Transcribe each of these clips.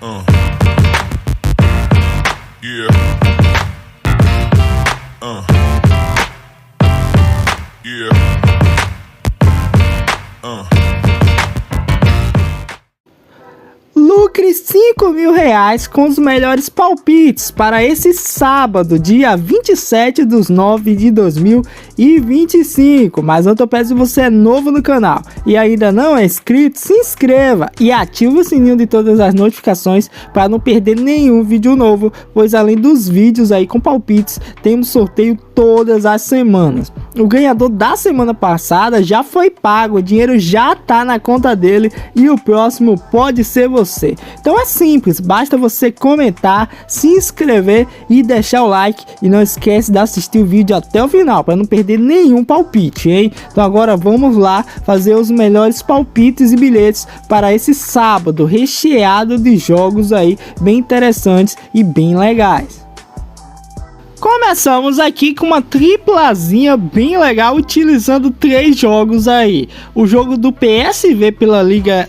Yeah. Yeah. Lucre R$5.000 com os melhores palpites para esse sábado, dia 27/9 de 2025. Mas antes eu peço, se você é novo no canal e ainda não é inscrito, se inscreva e ative o sininho de todas as notificações para não perder nenhum vídeo novo, pois além dos vídeos aí com palpites, temos sorteio todas as semanas. O ganhador da semana passada já foi pago, o dinheiro já tá na conta dele e o próximo pode ser você. Então é simples, basta você comentar, se inscrever e deixar o like, e não esquece de assistir o vídeo até o final para não perder nenhum palpite, hein? Então agora vamos lá fazer os melhores palpites e bilhetes para esse sábado, recheado de jogos aí bem interessantes e bem legais. Começamos aqui com uma triplazinha bem legal, utilizando 3 jogos aí. O jogo do PSV pela Liga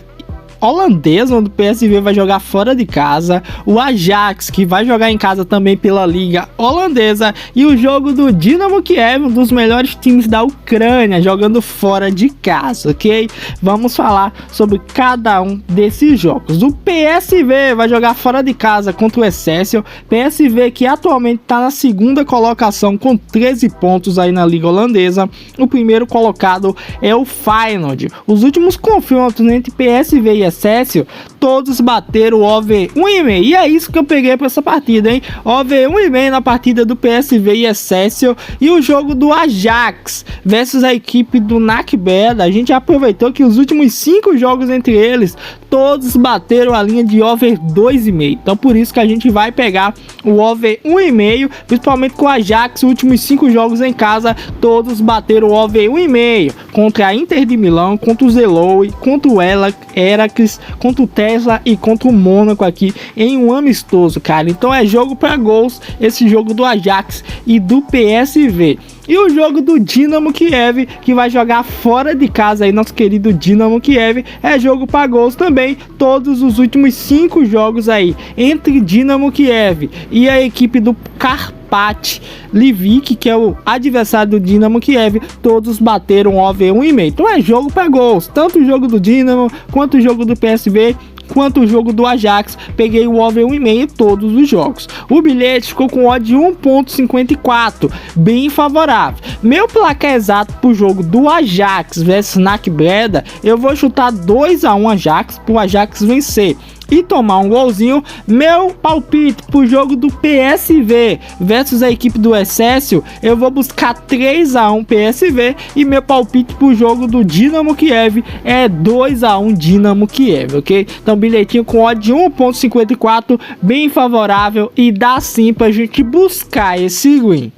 Holandesa, onde o PSV vai jogar fora de casa, o Ajax, que vai jogar em casa também pela Liga Holandesa, e o jogo do Dynamo Kiev, um dos melhores times da Ucrânia, jogando fora de casa, ok? Vamos falar sobre cada um desses jogos. O PSV vai jogar fora de casa contra o Excelsior, PSV que atualmente está na segunda colocação com 13 pontos aí na Liga Holandesa. O primeiro colocado é o Feyenoord. Os últimos confrontos entre PSV e Excelsior, todos bateram o over 1,5, e é isso que eu peguei para essa partida, hein? Over 1,5 na partida do PSV e Excelsior. E o jogo do Ajax versus a equipe do NAC Breda, a gente aproveitou que os últimos 5 jogos entre eles, todos bateram a linha de over 2,5, então por isso que a gente vai pegar o over 1,5, principalmente com o Ajax. Os últimos 5 jogos em casa, todos bateram o over 1,5, contra a Inter de Milão, contra o Zeloy, contra o Heracles, contra o Tesla e contra o Mônaco aqui em um amistoso, cara. Então é jogo para gols esse jogo do Ajax e do PSV. E o jogo do Dynamo Kiev, que vai jogar fora de casa aí, nosso querido Dynamo Kiev, é jogo para gols também. Todos os últimos 5 jogos aí entre Dynamo Kiev e a equipe do Karpat Lvivk, que é o adversário do Dynamo Kiev, todos bateram over 1,5. Então é jogo para gols, tanto o jogo do Dynamo quanto o jogo do PSV, quanto o jogo do Ajax. Peguei o over 1,5 em todos os jogos. O bilhete ficou com odd de 1,54, bem favorável. Meu placar exato pro jogo do Ajax versus NAC Breda, eu vou chutar 2-1 Ajax, pro Ajax vencer e tomar um golzinho. Meu palpite pro jogo do PSV versus a equipe do Excelsior, eu vou buscar 3-1 PSV, e meu palpite pro jogo do Dynamo Kiev é 2-1 Dynamo Kiev, ok? Então bilhetinho com odd de 1,54, bem favorável, e dá sim pra gente buscar esse win.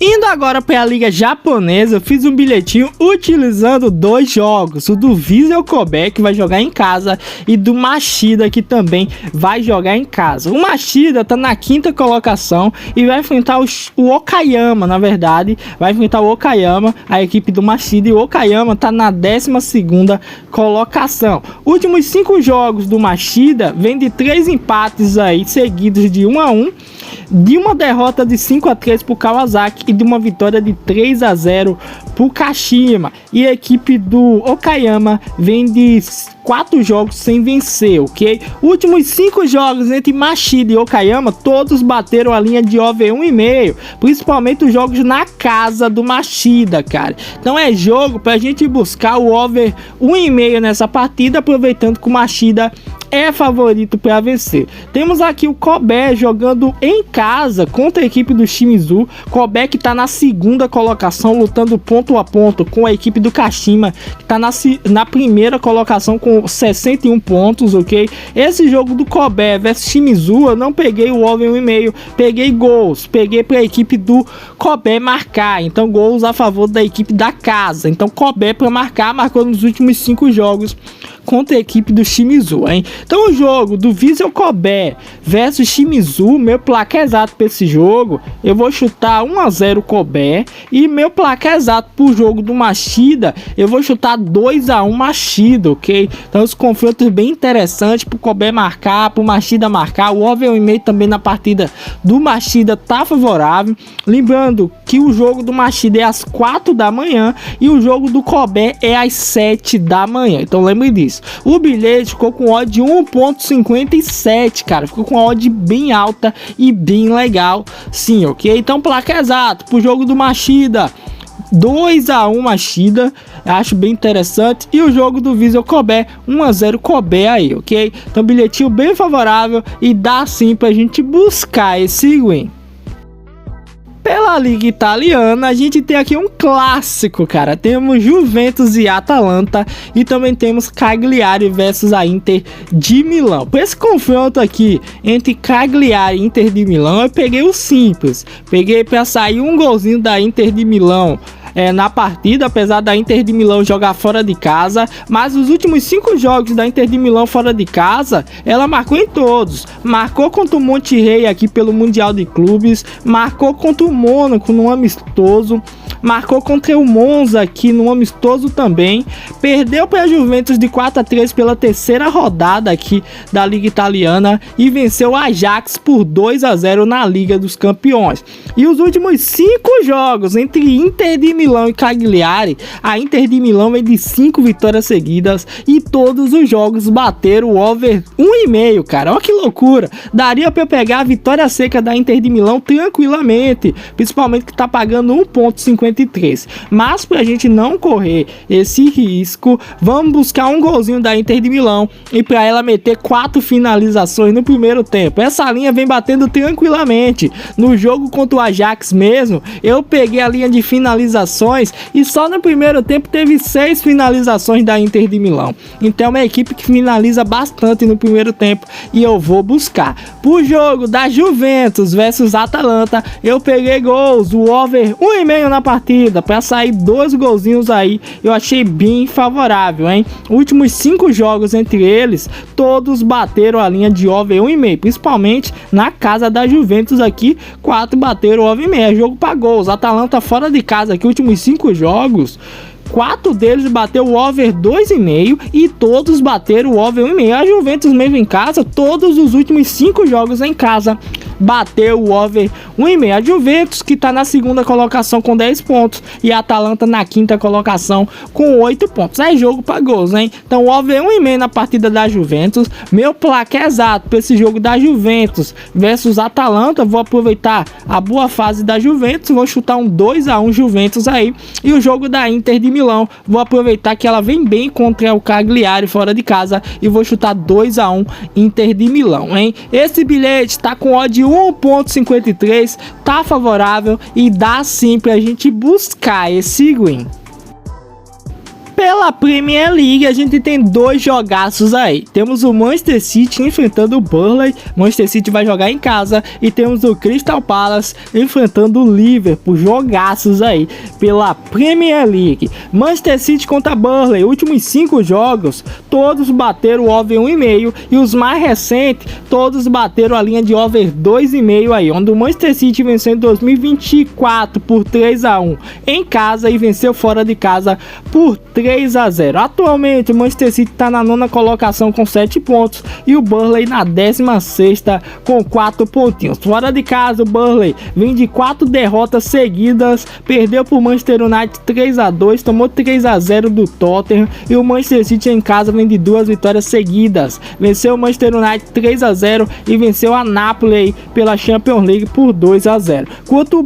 Indo agora para a liga japonesa, eu fiz um bilhetinho utilizando 2 jogos, o do Vissel Kobe, que vai jogar em casa, e do Machida, que também vai jogar em casa. O Machida tá na 5ª colocação e vai enfrentar o Okayama, na verdade, vai enfrentar o Okayama, a equipe do Machida, e o Okayama tá na 12ª colocação. Últimos 5 jogos do Machida vem de 3 empates aí seguidos de 1-1, de uma derrota de 5-3 pro Kawasaki e de uma vitória de 3-0 pro Kashima. E a equipe do Okayama vem de 4 jogos sem vencer, ok? Últimos 5 jogos entre Machida e Okayama, todos bateram a linha de over 1,5, principalmente os jogos na casa do Machida, cara. Então é jogo pra gente buscar o over 1,5 nessa partida, aproveitando que o Machida é favorito para vencer. Temos aqui o Kobe jogando em casa contra a equipe do Shimizu. Kobe que está na 2ª colocação, lutando ponto a ponto com a equipe do Kashima, que está na 1ª colocação com 61 pontos, ok? Esse jogo do Kobe versus Shimizu, eu não peguei o over 1,5, peguei gols, peguei para a equipe do Kobe marcar, então gols a favor da equipe da casa. Então Kobe para marcar, marcou nos últimos 5 jogos contra a equipe do Shimizu, hein? Então o jogo do Vissel Kobe versus Shimizu, meu placar exato para esse jogo, eu vou chutar 1-0 Kobe, e meu placar exato pro jogo do Machida, eu vou chutar 2-1 Machida, ok? Então os confrontos bem interessantes pro Kobe marcar, pro Machida marcar, o over 1,5 também na partida do Machida tá favorável. Lembrando que o jogo do Machida é às 4 da manhã e o jogo do Kobe é às 7 da manhã, então lembre disso. O bilhete ficou com odd de 1.57, cara, ficou com uma odd bem alta e bem legal, sim, ok? Então placar exato pro jogo do Machida, 2-1 Machida, acho bem interessante. E o jogo do Vissel Kobe, 1-0 Kobe aí, ok? Então bilhetinho bem favorável e dá sim pra gente buscar esse win. Pela Liga Italiana, a gente tem aqui um clássico, cara. Temos Juventus e Atalanta e também temos Cagliari versus a Inter de Milão. Para esse confronto aqui entre Cagliari e Inter de Milão, eu peguei o simples. Peguei para sair um golzinho da Inter de Milão na partida, apesar da Inter de Milão jogar fora de casa, mas os últimos 5 jogos da Inter de Milão fora de casa, ela marcou em todos. Marcou contra o Monterrey aqui pelo Mundial de Clubes, marcou contra o Mônaco no amistoso, marcou contra o Monza aqui no amistoso também, perdeu para a Juventus de 4-3 pela terceira rodada aqui da Liga Italiana e venceu o Ajax por 2-0 na Liga dos Campeões. E os últimos 5 jogos entre Inter de Milão e Cagliari, a Inter de Milão vem de 5 vitórias seguidas e todos os jogos bateram o over 1,5, cara. Olha que loucura, daria para eu pegar a vitória seca da Inter de Milão tranquilamente, principalmente que tá pagando 1.53, mas pra gente não correr esse risco, vamos buscar um golzinho da Inter de Milão e para ela meter 4 finalizações no primeiro tempo. Essa linha vem batendo tranquilamente. No jogo contra o Ajax mesmo, eu peguei a linha de finalizações e só no primeiro tempo teve 6 finalizações da Inter de Milão. Então é uma equipe que finaliza bastante no primeiro tempo e eu vou buscar. Pro jogo da Juventus versus Atalanta, eu peguei gols, o over 1,5 na partida, para sair 2 golzinhos aí, eu achei bem favorável, hein? Últimos 5 jogos entre eles, todos bateram a linha de over 1,5, principalmente na casa da Juventus aqui, 4 bateram over 1,5, é jogo para gols. Atalanta fora de casa aqui, últimos 5 jogos, 4 deles bateu o over 2,5 e todos bateram o over 1,5. A Juventus mesmo em casa, todos os últimos 5 jogos em casa bateu o over 1,5. A Juventus que está na segunda colocação com 10 pontos e a Atalanta na quinta colocação com 8 pontos. É jogo para gols, hein? Então over 1,5 na partida da Juventus. Meu placar exato para esse jogo da Juventus versus Atalanta, vou aproveitar a boa fase da Juventus, vou chutar um 2-1 Juventus aí. E o jogo da Inter de Milão, vou aproveitar que ela vem bem contra o Cagliari fora de casa e vou chutar 2-1 Inter de Milão, hein? Esse bilhete tá com odd de 1.53, tá favorável e dá sim pra gente buscar esse win. Pela Premier League, a gente tem 2 jogaços aí. Temos o Manchester City enfrentando o Burnley. Manchester City vai jogar em casa. E temos o Crystal Palace enfrentando o Liverpool. Jogaços aí pela Premier League. Manchester City contra Burnley. Últimos 5 jogos, todos bateram o over 1,5. E os mais recentes, todos bateram a linha de over 2,5 aí. Onde o Manchester City venceu em 2024 por 3-1 em casa e venceu fora de casa por 3-0. Atualmente o Manchester City está na 9ª colocação com 7 pontos e o Burnley na 16ª com 4 pontinhos. Fora de casa, o Burnley vem de 4 derrotas seguidas, perdeu para o Manchester United 3-2, tomou 3-0 do Tottenham, e o Manchester City em casa vem de 2 vitórias seguidas, venceu o Manchester United 3-0 e venceu a Napoli pela Champions League por 2-0. Contra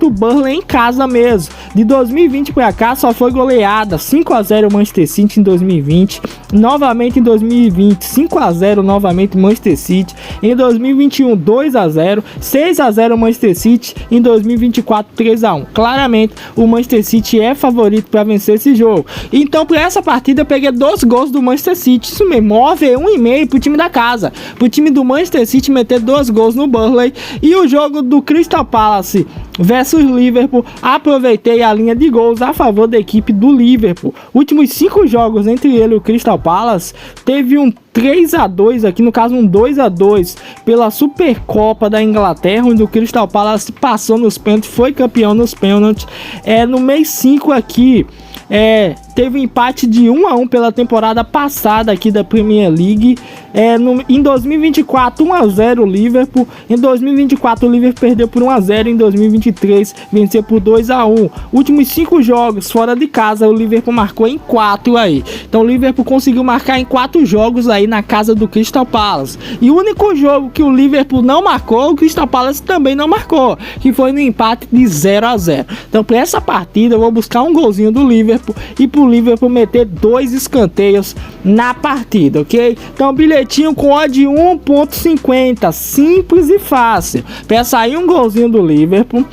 o Burnley em casa mesmo, de 2020 para cá só foi goleada, 5-0 Manchester City em 2020, novamente em 2020 5-0 novamente Manchester City, em 2021 2-0, 6-0 Manchester City, em 2024 3-1. Claramente o Manchester City é favorito para vencer esse jogo. Então para essa partida eu peguei 2 gols do Manchester City, isso mesmo, over 1,5 pro time da casa, pro time do Manchester City meter 2 gols no Burnley. E o jogo do Crystal Palace versus Liverpool, aproveitei a linha de gols a favor da equipe do Liverpool. Liverpool. Últimos 5 jogos entre ele e o Crystal Palace, teve um 3-2 aqui, no caso um 2-2 pela Supercopa da Inglaterra, onde o Crystal Palace passou nos pênaltis, foi campeão nos pênaltis. No mês 5 aqui, teve um empate de 1-1 pela temporada passada aqui da Premier League. Em 2024, 1-0 o Liverpool. Em 2024 o Liverpool perdeu por 1-0. Em 2023 venceu por 2-1. Últimos 5 jogos fora de casa, o Liverpool marcou em 4 aí. Então o Liverpool conseguiu marcar em 4 jogos aí na casa do Crystal Palace. E o único jogo que o Liverpool não marcou, o Crystal Palace também não marcou, que foi no empate de 0-0. Então para essa partida eu vou buscar um golzinho do Liverpool e pro Liverpool meter 2 escanteios na partida, ok? Então bilhetinho com odd 1.50, simples e fácil. Para sair um golzinho do Liverpool,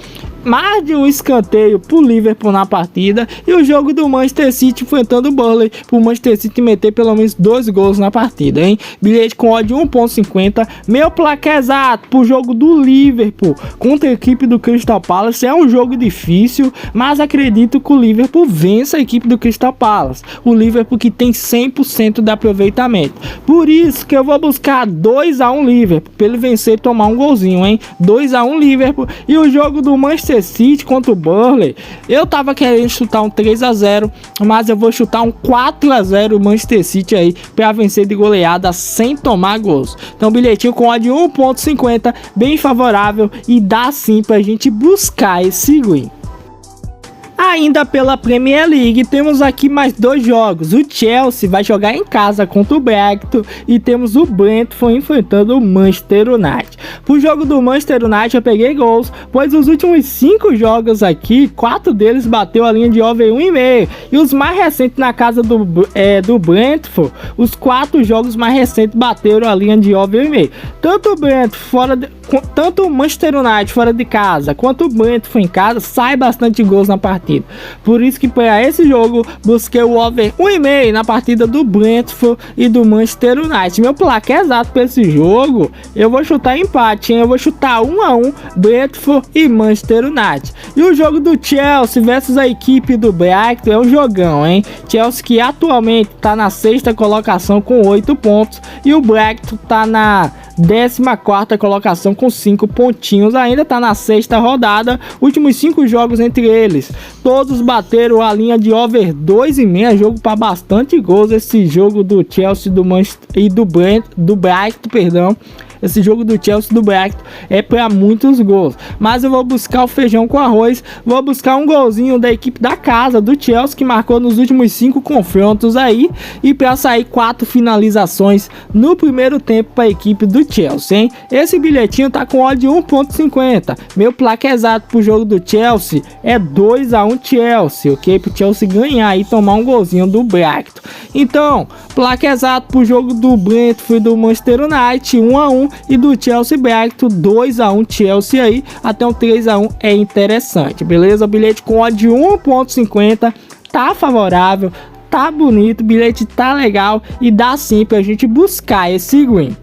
mais de um escanteio pro Liverpool na partida, e o jogo do Manchester City enfrentando o Burnley, pro Manchester City meter pelo menos 2 gols na partida, hein? Bilhete com odd 1.50. Meu placar exato pro jogo do Liverpool contra a equipe do Crystal Palace. É um jogo difícil, mas acredito que o Liverpool vença a equipe do Crystal Palace. O Liverpool que tem 100% de aproveitamento. Por isso que eu vou buscar 2-1 Liverpool, pra ele vencer e tomar um golzinho, hein? 2-1 Liverpool. E o jogo do Manchester City contra o Burnley, eu tava querendo chutar um 3-0, mas eu vou chutar um 4-0 o Manchester City aí, para vencer de goleada sem tomar gols. Então bilhetinho com odd 1.50, bem favorável, e dá sim pra gente buscar esse win. Ainda pela Premier League, temos aqui mais 2 jogos. O Chelsea vai jogar em casa contra o Brighton, e temos o Brentford enfrentando o Manchester United. Pro jogo do Manchester United eu peguei gols, pois os últimos 5 jogos aqui, 4 deles bateu a linha de over 1,5. E os mais recentes na casa do Brentford, os 4 jogos mais recentes bateram a linha de over 1,5. Tanto o Manchester United fora de casa quanto o Brentford em casa sai bastante gols na partida. Por isso que para esse jogo busquei o over 1,5 na partida do Brentford e do Manchester United. Meu placar exato para esse jogo, eu vou chutar empate, hein? Eu vou chutar 1-1 Brentford e Manchester United. E o jogo do Chelsea versus a equipe do Brighton é um jogão, hein? Chelsea que atualmente está na 6ª colocação com 8 pontos, e o Brighton está na 14ª colocação com 5 pontinhos, ainda tá na 6ª rodada. Últimos 5 jogos entre eles, todos bateram a linha de over 2,5, jogo para bastante gols. Esse jogo do Chelsea do Manchester e do Brighton, perdão. Esse jogo do Chelsea do Brighton é para muitos gols, mas eu vou buscar o feijão com arroz, vou buscar um golzinho da equipe da casa do Chelsea, que marcou nos últimos 5 confrontos aí, e para sair 4 finalizações no primeiro tempo para a equipe do Chelsea, hein? Esse bilhetinho tá com odd 1.50. Meu placar exato pro jogo do Chelsea é 2-1 Chelsea, ok? Pro Chelsea ganhar e tomar um golzinho do Brighton. Então, placar exato pro jogo do Brentford e do Manchester United, 1-1, e do Chelsea Brighton 2-1 Chelsea aí, até um 3-1 é interessante, beleza? O bilhete com odd 1.50 tá favorável, tá bonito, o bilhete tá legal, e dá sim pra gente buscar esse win.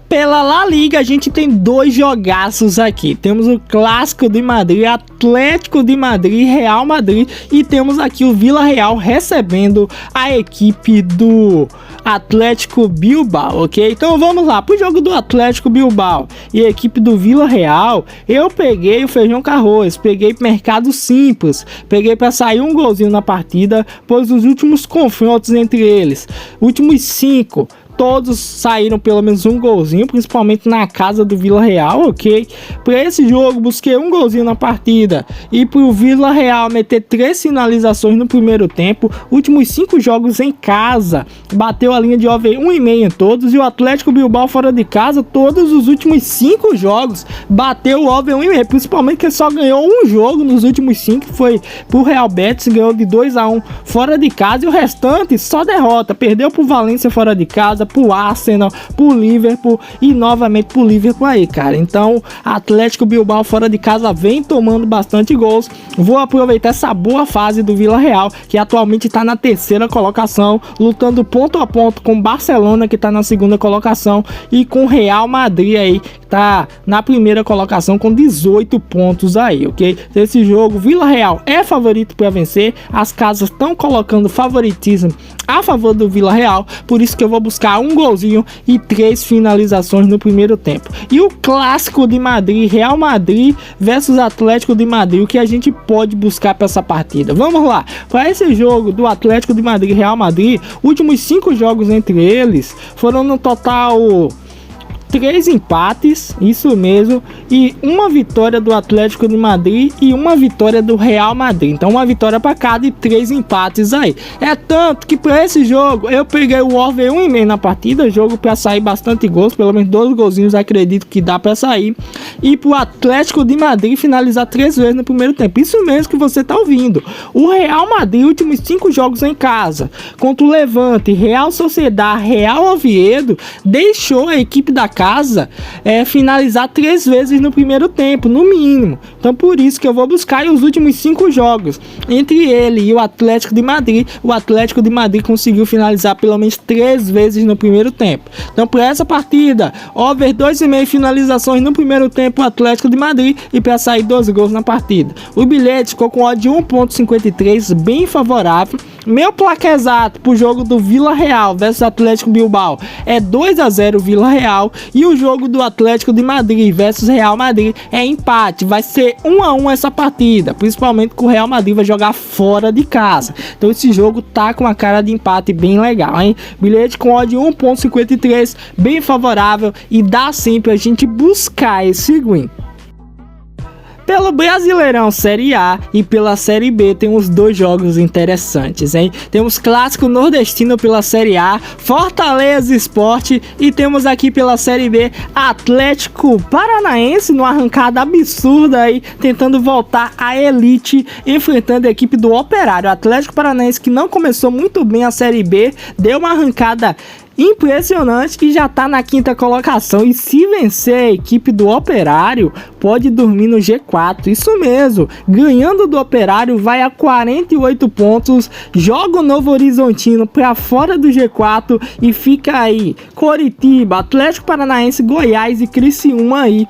Pela La Liga a gente tem 2 jogaços aqui. Temos o Clássico de Madrid, Atlético de Madrid, Real Madrid, e temos aqui o Villarreal recebendo a equipe do Atlético Bilbao, ok? Então vamos lá, pro jogo do Atlético Bilbao e a equipe do Villarreal, eu peguei o feijão com arroz, peguei mercado simples, peguei para sair um golzinho na partida, pois os últimos confrontos entre eles, últimos 5, todos saíram pelo menos um golzinho, principalmente na casa do Villarreal, ok? Para esse jogo busquei um golzinho na partida, e para o Villarreal meter 3 finalizações no primeiro tempo. Últimos 5 jogos em casa bateu a linha de over 1,5 em todos, e o Atlético Bilbao fora de casa, todos os últimos 5 jogos bateu o over 1,5, principalmente que só ganhou um jogo nos últimos 5, foi pro Real Betis, ganhou de 2-1 fora de casa, e o restante só derrota. Perdeu pro Valência fora de casa, casa, pro Arsenal, pro Liverpool e novamente pro Liverpool aí, cara. Então, Atlético Bilbao fora de casa vem tomando bastante gols. Vou aproveitar essa boa fase do Vila Real, que atualmente tá na terceira colocação, lutando ponto a ponto com Barcelona, que tá na segunda colocação, e com Real Madrid aí, que tá na primeira colocação com 18 pontos aí, ok? Esse jogo, Vila Real é favorito para vencer, as casas estão colocando favoritismo a favor do Vila Real, por isso que eu vou buscar um golzinho e 3 finalizações no primeiro tempo. E o clássico de Madrid, Real Madrid versus Atlético de Madrid, o que a gente pode buscar para essa partida? Vamos lá, para esse jogo do Atlético de Madrid e Real Madrid, últimos 5 jogos entre eles foram no total 3 empates, isso mesmo, e uma vitória do Atlético de Madrid e uma vitória do Real Madrid. Então uma vitória para cada e 3 empates aí. É tanto que para esse jogo eu peguei o over 1,5 na partida, jogo para sair bastante gols, pelo menos 2 golzinhos acredito que dá para sair, e pro Atlético de Madrid finalizar 3 vezes no primeiro tempo. Isso mesmo que você tá ouvindo. O Real Madrid, últimos 5 jogos em casa, contra o Levante, Real Sociedade, Real Oviedo, deixou a equipe da casa finalizar 3 vezes no primeiro tempo, no mínimo. Então por isso que eu vou buscar os últimos 5 jogos entre ele e o Atlético de Madrid. O Atlético de Madrid conseguiu finalizar pelo menos 3 vezes no primeiro tempo. Então para essa partida, over 2,5 finalizações no primeiro tempo o Atlético de Madrid, e para sair 12 gols na partida. O bilhete ficou com odd de 1,53, bem favorável. Meu placar exato pro jogo do Vila Real versus Atlético Bilbao é 2-0 Vila Real, e o jogo do Atlético de Madrid versus Real Madrid é empate. Vai ser 1-1 essa partida, principalmente que o Real Madrid vai jogar fora de casa. Então esse jogo tá com uma cara de empate bem legal, hein? Bilhete com odd de 1,53, bem favorável, e dá sim pra gente buscar esse win. Pelo Brasileirão Série A e pela Série B temos 2 jogos interessantes, hein? Temos clássico nordestino pela Série A, Fortaleza Sport, e temos aqui pela Série B Atlético Paranaense numa arrancada absurda aí, tentando voltar à elite, enfrentando a equipe do Operário. O Atlético Paranaense, que não começou muito bem a Série B, deu uma arrancada impressionante e já tá na 5ª colocação, e se vencer a equipe do Operário pode dormir no G4, isso mesmo, ganhando do Operário vai a 48 pontos, joga o Novo Horizontino para fora do G4 e fica aí Coritiba, Atlético Paranaense, Goiás e Criciúma aí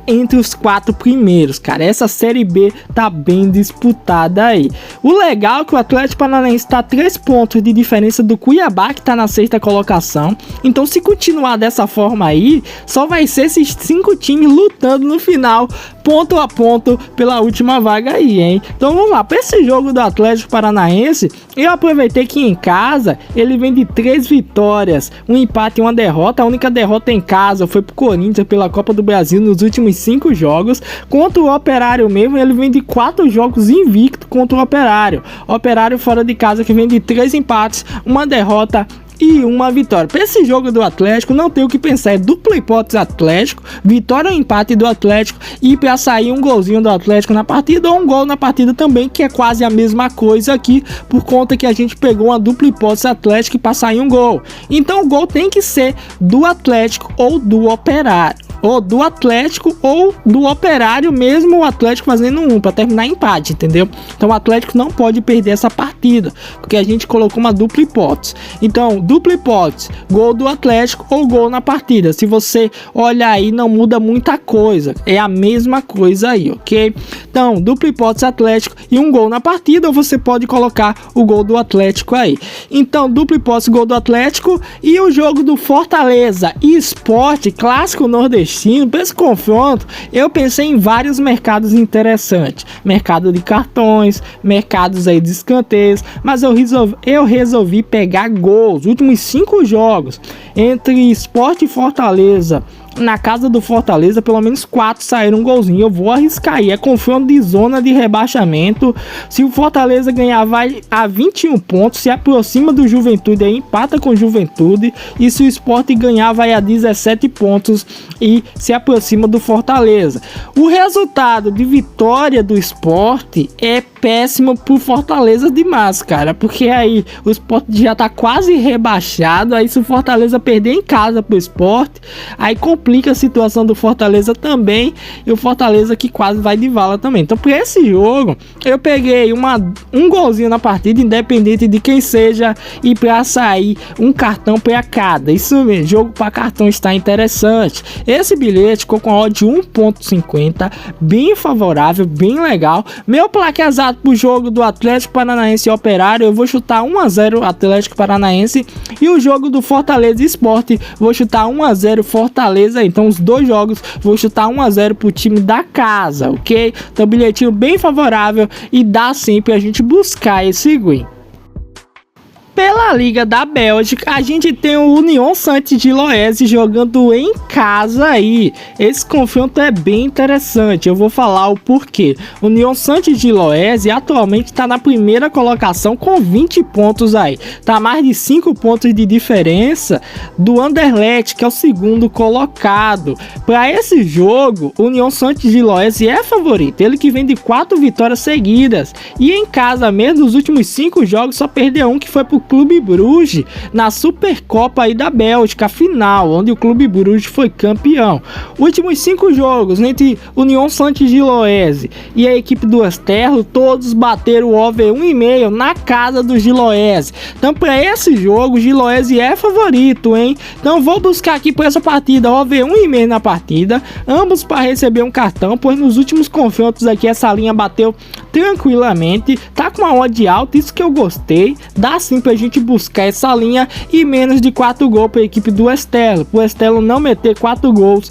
entre os 4 primeiros, cara. Essa Série B tá bem disputada aí. O legal é que o Atlético Paranaense tá 3 pontos de diferença do Cuiabá, que tá na 6ª colocação. Então se continuar dessa forma aí, só vai ser esses 5 times lutando no final, ponto a ponto, pela última vaga aí, hein? Então vamos lá, para esse jogo do Atlético Paranaense, eu aproveitei que em casa ele vem de 3 vitórias, um empate e uma derrota. A única derrota em casa foi pro Corinthians pela Copa do Brasil nos últimos 5 jogos. Contra o Operário mesmo, ele vem de 4 jogos invicto contra o Operário. Operário fora de casa, que vem de 3 empates, uma derrota e uma vitória. Para esse jogo do Atlético não tem o que pensar, é dupla hipótese Atlético, vitória ou empate do Atlético, e para sair um golzinho do Atlético na partida ou um gol na partida também, que é quase a mesma coisa aqui, por conta que a gente pegou uma dupla hipótese Atlético e para sair um gol. Então o gol tem que ser do Atlético ou do Operário, ou do Atlético ou do Operário, mesmo o Atlético fazendo um para terminar empate, entendeu? Então o Atlético não pode perder essa partida, porque a gente colocou uma dupla hipótese. Então, dupla hipótese, gol do Atlético ou gol na partida. Se você olhar aí, não muda muita coisa, é a mesma coisa aí, ok? Então, dupla hipótese Atlético e um gol na partida, ou você pode colocar o gol do Atlético aí. Então, dupla hipótese, gol do Atlético. E o jogo do Fortaleza e Sport, clássico nordestino. Para esse confronto, eu pensei em vários mercados interessantes, mercado de cartões, mercados aí de escanteios, mas eu resolvi pegar gols. Últimos 5 jogos entre Sport e Fortaleza, na casa do Fortaleza, pelo menos 4 saíram um golzinho. Eu vou arriscar aí, é confronto de zona de rebaixamento. Se o Fortaleza ganhar, vai a 21 pontos, se aproxima do Juventude, aí empata com o Juventude, e se o Sport ganhar, vai a 17 pontos e se aproxima do Fortaleza. O resultado de vitória do Sport é péssimo pro Fortaleza demais, cara, porque aí o Sport já tá quase rebaixado, aí se o Fortaleza perder em casa pro Sport, aí complica a situação do Fortaleza também, e o Fortaleza que quase vai de vala também. Então por esse jogo, eu peguei um golzinho na partida, independente de quem seja, e pra sair um cartão pra cada. Isso mesmo, jogo pra cartão está interessante. Esse bilhete ficou com a odd de 1.50, bem favorável, bem legal. Meu placar exato pro jogo do Atlético Paranaense e Operário, eu vou chutar 1-0 Atlético Paranaense, e o jogo do Fortaleza e Sport, vou chutar 1-0 Fortaleza. Então os dois jogos vou chutar 1-0 pro time da casa, ok? Então bilhetinho bem favorável, e dá sim pra gente buscar esse win. Pela Liga da Bélgica, a gente tem o Union Saint-Gilloise jogando em casa aí. Esse confronto é bem interessante, eu vou falar o porquê. O Union Saint-Gilloise atualmente está na primeira colocação com 20 pontos aí. Tá mais de 5 pontos de diferença do Anderlecht, que é o segundo colocado. Para esse jogo, o Union Saint-Gilloise é favorito. Ele que vem de 4 vitórias seguidas. E em casa mesmo, nos últimos 5 jogos, só perdeu um, que foi pro Clube Bruges na Supercopa aí da Bélgica, final, onde o Clube Bruges foi campeão. Últimos 5 jogos entre Union Saint-Gilloise e a equipe do Esterlo, todos bateram o over 1,5 na casa do Gilloise. Então para esse jogo, o Gilloise é favorito, hein? Então vou buscar aqui por essa partida over 1,5 na partida, ambos para receber um cartão, pois nos últimos confrontos aqui essa linha bateu tranquilamente, tá com uma odd alta, isso que eu gostei. Dá sim pra gente buscar essa linha e menos de 4 gols para a equipe do Esterlo, o Esterlo não meter 4 gols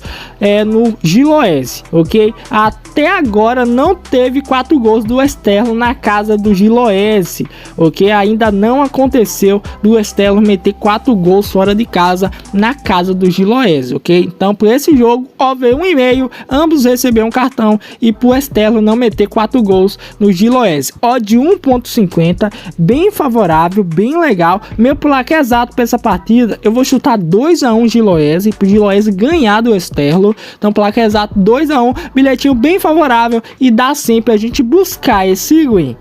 no Gilloise, ok? Até agora não teve 4 gols do Esterlo na casa do Gilloise, ok? Ainda não aconteceu do Esterlo meter 4 gols fora de casa na casa do Gilloise, ok? Então por esse jogo, over 1,5, ambos receberam um cartão, e pro Esterlo não meter 4 gols no Gilloise. Odd 1.50, bem favorável, bem legal. Meu placar exato para essa partida, eu vou chutar 2-1 Gilloise, pro Gilloise ganhar do Esterlo. Então placar exato 2-1, bilhetinho bem favorável, e dá sempre a gente buscar esse win.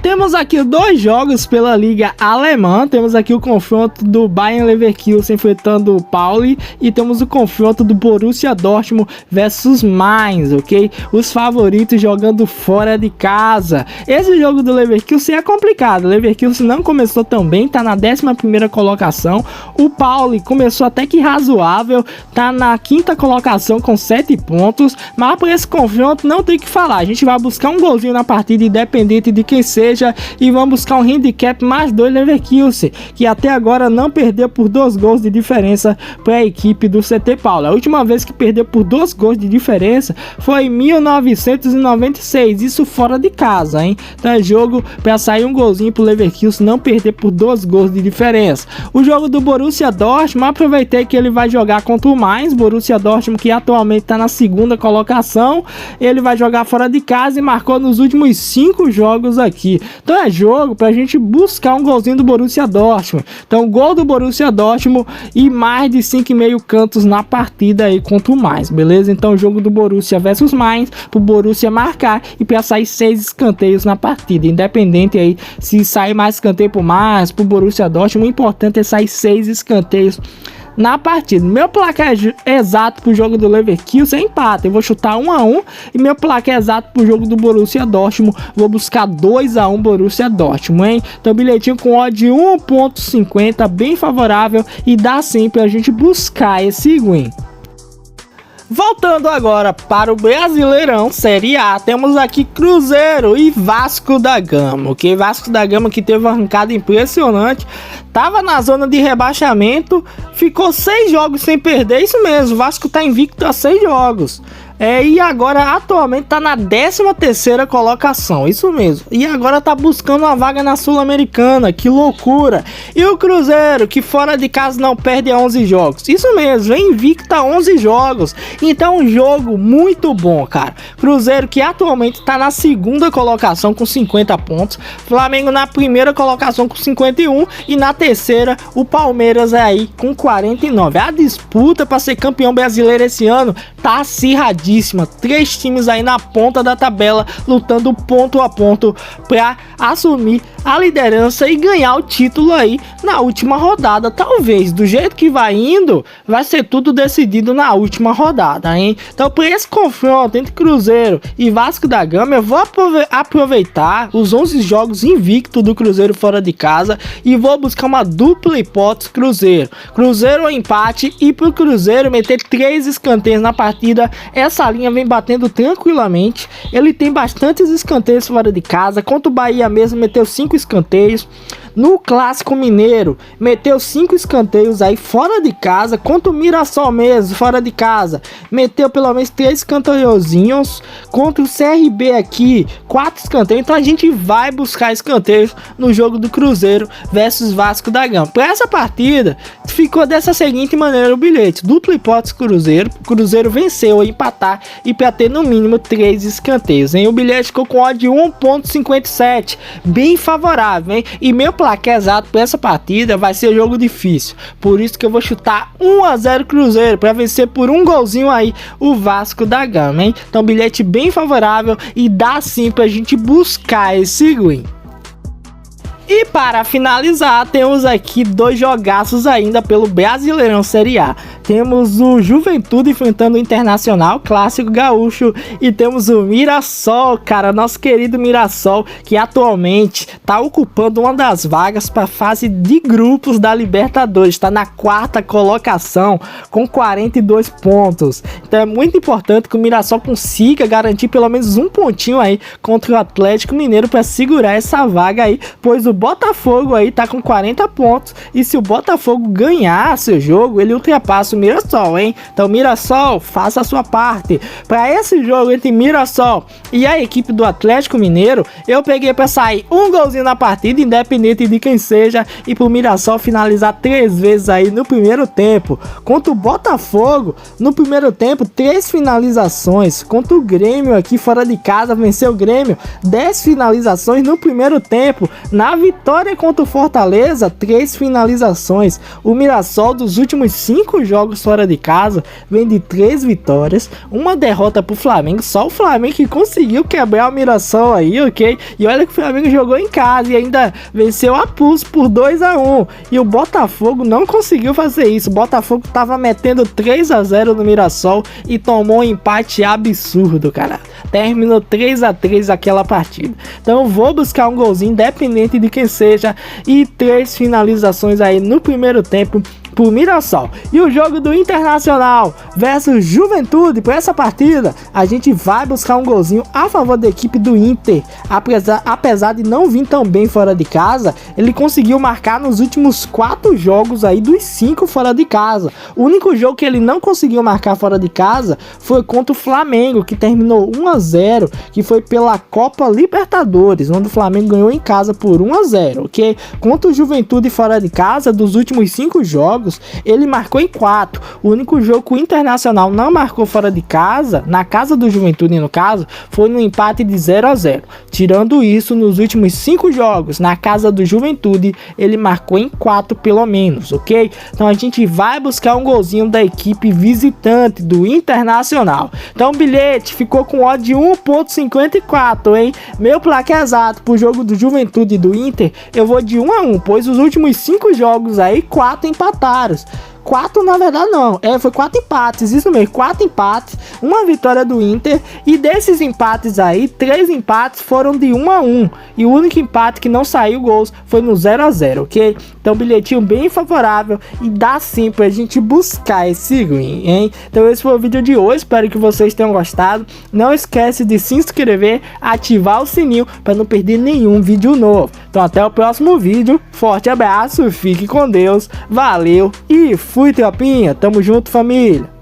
Temos aqui 2 jogos pela Liga Alemã. Temos aqui o confronto do Bayer Leverkusen enfrentando o Pauli, e temos o confronto do Borussia Dortmund versus Mainz, ok? Os favoritos jogando fora de casa. Esse jogo do Leverkusen é complicado. O Leverkusen não começou tão bem, tá na 11ª colocação. O Pauli começou até que razoável, tá na 5ª colocação com 7 pontos. Mas por esse confronto não tem o que falar. A gente vai buscar um golzinho na partida, independente de quem seja, e vamos buscar um handicap mais 2 Leverkusen, que até agora não perdeu por 2 gols de diferença para a equipe do CT Pauli. A última vez que perdeu por 2 gols de diferença foi em 1996, isso fora de casa, hein? Então é jogo para sair um golzinho pro Leverkusen não perder por 2 gols de diferença. O jogo do Borussia Dortmund, aproveitei que ele vai jogar contra o Mainz. Borussia Dortmund, que atualmente está na 2ª colocação, ele vai jogar fora de casa e marcou nos últimos 5 jogos aqui. Então é jogo pra gente buscar um golzinho do Borussia Dortmund. Então gol do Borussia Dortmund e mais de 5,5 cantos na partida aí contra o Mainz, beleza? Então jogo do Borussia versus Mainz, pro Borussia marcar e pra sair 6 escanteios na partida. Independente aí se sair mais escanteio pro Mainz, pro Borussia Dortmund, o importante é sair 6 escanteios na partida. Meu placar exato pro jogo do Leverkusen é empate, eu vou chutar 1-1, e meu placar exato pro jogo do Borussia Dortmund, vou buscar 2-1 Borussia Dortmund, hein? Então bilhetinho com odd 1.50, bem favorável, e dá sim pra gente buscar esse win. Voltando agora para o Brasileirão Série A, temos aqui Cruzeiro e Vasco da Gama, ok? Vasco da Gama que teve uma arrancada impressionante, tava na zona de rebaixamento, ficou 6 jogos sem perder, isso mesmo, o Vasco tá invicto a 6 jogos. E agora atualmente tá na 13ª colocação, isso mesmo. E agora tá buscando uma vaga na Sul-Americana, que loucura. E o Cruzeiro, que fora de casa não perde a 11 jogos, isso mesmo, vem invicto a 11 jogos. Então um jogo muito bom, cara. Cruzeiro que atualmente tá na 2ª colocação com 50 pontos. Flamengo na 1ª colocação com 51. E na 3ª o Palmeiras é aí com 49. A disputa para ser campeão brasileiro esse ano tá acirradíssima. equilibradíssima, 3 times aí na ponta da tabela, lutando ponto a ponto para assumir a liderança e ganhar o título aí na última rodada. Talvez, do jeito que vai indo, vai ser tudo decidido na última rodada, hein? Então, para esse confronto entre Cruzeiro e Vasco da Gama, eu vou aproveitar os 11 jogos invictos do Cruzeiro fora de casa e vou buscar uma dupla hipótese Cruzeiro ao empate, e pro Cruzeiro meter 3 escanteios na partida. Essa linha vem batendo tranquilamente, ele tem bastantes escanteios fora de casa. Contra o Bahia mesmo meteu 5 escanteios. No Clássico Mineiro, meteu 5 escanteios aí fora de casa. Contra o Mirassol mesmo, fora de casa, meteu pelo menos 3 escanteiozinhos. Contra o CRB aqui, 4 escanteios. Então a gente vai buscar escanteios no jogo do Cruzeiro versus Vasco da Gama. Para essa partida, ficou dessa seguinte maneira o bilhete: dupla hipótese Cruzeiro venceu ou empatar e para ter no mínimo 3 escanteios, hein? O bilhete ficou com odd de 1.57, bem favorável, hein? E meu placar exato para essa partida vai ser jogo difícil, por isso que eu vou chutar 1-0 Cruzeiro para vencer por um golzinho aí o Vasco da Gama, hein? Então bilhete bem favorável e dá sim pra gente buscar esse win. E para finalizar, temos aqui 2 jogaços ainda pelo Brasileirão Série A. Temos o Juventude enfrentando o Internacional, clássico gaúcho, e temos o Mirassol, cara, nosso querido Mirassol, que atualmente está ocupando uma das vagas para a fase de grupos da Libertadores, está na 4ª colocação com 42 pontos. Então é muito importante que o Mirassol consiga garantir pelo menos um pontinho aí contra o Atlético Mineiro para segurar essa vaga aí, pois o Botafogo aí tá com 40 pontos, e se o Botafogo ganhar seu jogo, ele ultrapassa o Mirassol, hein? Então Mirassol, faça a sua parte. Para esse jogo entre Mirassol e a equipe do Atlético Mineiro, eu peguei para sair um golzinho na partida, independente de quem seja, e pro Mirassol finalizar 3 vezes aí no primeiro tempo. Contra o Botafogo, no primeiro tempo, 3 finalizações. Contra o Grêmio aqui fora de casa, venceu o Grêmio, 10 finalizações no primeiro tempo. Na vitória contra o Fortaleza, 3 finalizações. O Mirassol, dos últimos 5 jogos fora de casa, vem de 3 vitórias, uma derrota pro Flamengo. Só o Flamengo que conseguiu quebrar o Mirassol aí, ok? E olha que o Flamengo jogou em casa e ainda venceu a Pulse por 2-1. E o Botafogo não conseguiu fazer isso. O Botafogo tava metendo 3-0 no Mirassol e tomou um empate absurdo, cara. Terminou 3-3 aquela partida. Então eu vou buscar um golzinho, independente de quem seja, e 3 finalizações aí no primeiro tempo pro Mirassol. E o jogo do Internacional versus Juventude, para essa partida a gente vai buscar um golzinho a favor da equipe do Inter. Apesar de não vir tão bem fora de casa, ele conseguiu marcar nos últimos 4 jogos aí dos 5 fora de casa. O único jogo que ele não conseguiu marcar fora de casa foi contra o Flamengo, que terminou 1-0, que foi pela Copa Libertadores, onde o Flamengo ganhou em casa por 1-0, ok? Contra o Juventude fora de casa, dos últimos 5 jogos, ele marcou em 4. O único jogo que o Internacional não marcou fora de casa, na casa do Juventude no caso, foi no empate de 0-0. Tirando isso, nos últimos 5 jogos, na casa do Juventude, ele marcou em 4 pelo menos, ok? Então a gente vai buscar um golzinho da equipe visitante do Internacional. Então o bilhete ficou com odd de 1.54, hein? Meu placar exato pro jogo do Juventude e do Inter, eu vou de 1-1, pois os últimos 5 jogos aí, 4 empataram. 4 na verdade não, foi 4 empates, isso mesmo, 4 empates, uma vitória do Inter, e desses empates aí, 3 empates foram de 1-1, e o único empate que não saiu gols foi no 0-0, ok? Então bilhetinho bem favorável e dá sim pra gente buscar esse win, hein? Então esse foi o vídeo de hoje, espero que vocês tenham gostado. Não esquece de se inscrever, ativar o sininho para não perder nenhum vídeo novo. Então até o próximo vídeo, forte abraço, fique com Deus, valeu e fui, tropinha, tamo junto, família.